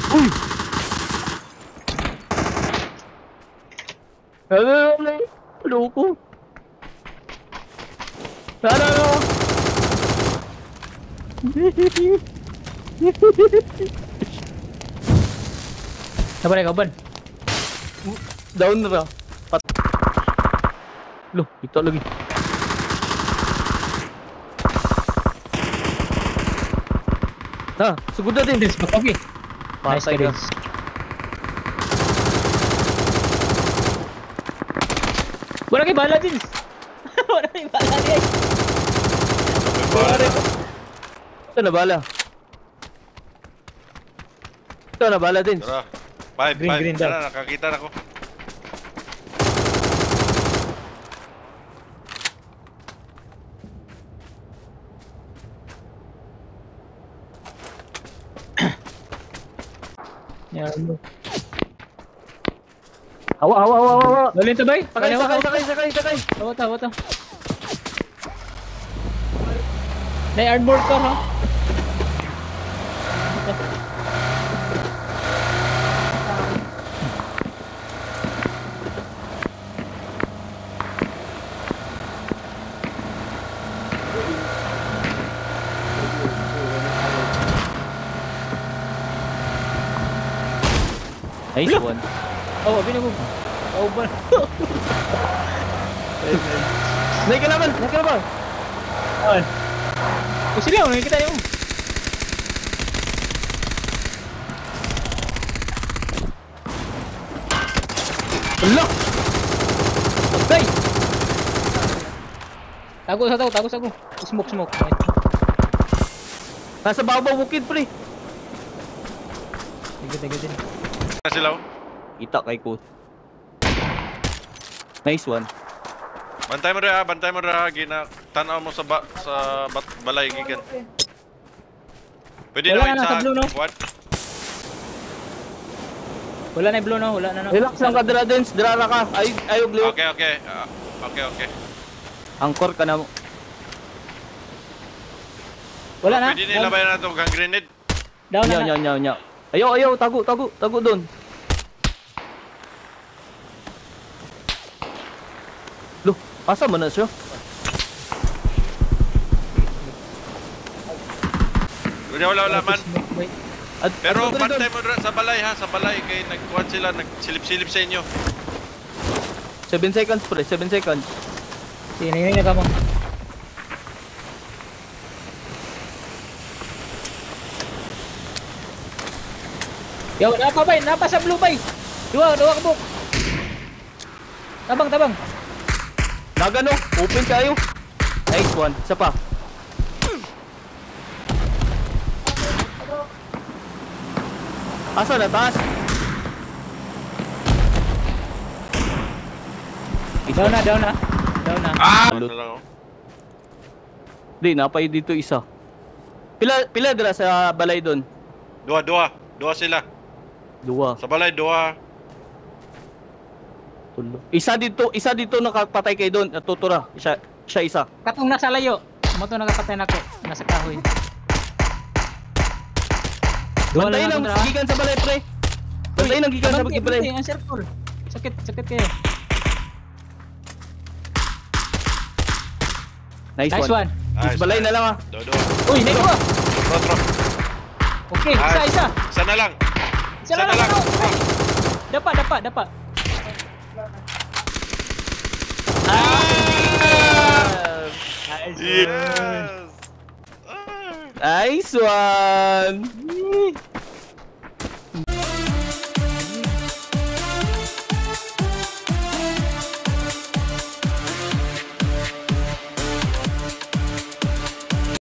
Uy! Loko. Ano? Sabar ya kawan. Down na. Loh, ito lagi. Nah, sugod na din. Dins, okay. Nice Patay ka, ka. Dins. Wala kay bala, Dins. Wala kay bala, Dins. Ito na bala. Ito na bala din. Tara. 5, Green 5. daw. Tara, nakakita na ko. Yan. Hawa. Dali to, bay. Sakay. Tawa to. May armor ka, ha? Nice one. Oh, binabog. Oh, ba? Naik ka naman. Awan. Oh, sila, nakikita niyo. Ala! Patay! Tago sa ako. Smoke. Nasa babaw bukid pre. Tiga din. Na sila oh. Kita kay ko. Nice one. Bantay mo ra, gina tanaw mo sa balay gikan. Pwede Wala na na, sa blue, no? What? Wala na yung blue, no? Wala na. Relax lang ka dira Dens, dira ra ka. Ayog liw. Okay. Okay. Angkor ka na mo. Wala na. Pwede nilabayan na to gang grenade. Down na. Nya. Ayaw, tago doon. Loh, asa man na siya? Wala man. Pero Ano bantay mo sa balay ha, sa balay kay nagkuhan sila, nagsilip-silip sa inyo. 7 seconds pre, 7 seconds. Sini na kamo. Yo, napa sa blue bay. Dua kabuk. Tabang. Nagano, open kayo. Nice one. Isa pa. Asa na taas? Down na. Ah! Hello. Ano lang oh. Di, napay dito isa. Pila dira sa balay doon? Dua sila. Dua. Sa balay, dua. Tulo. Isa dito nakapatay kay doon. Tutura. Siya isa. Katong nasa layo. Moto nakapatay nako. Nasa kahoy. Bantay lang, gikan sa balay pre. Bantay lang gikan sa balay. Ang circle. Sakit kayo. Nice Nice one. one. Is balay na lang ah. Dua. Uy, nego. Trot. Okay, Nice. isa. Isa na lang. Isa na lang. Dapat. Yes. Nice one.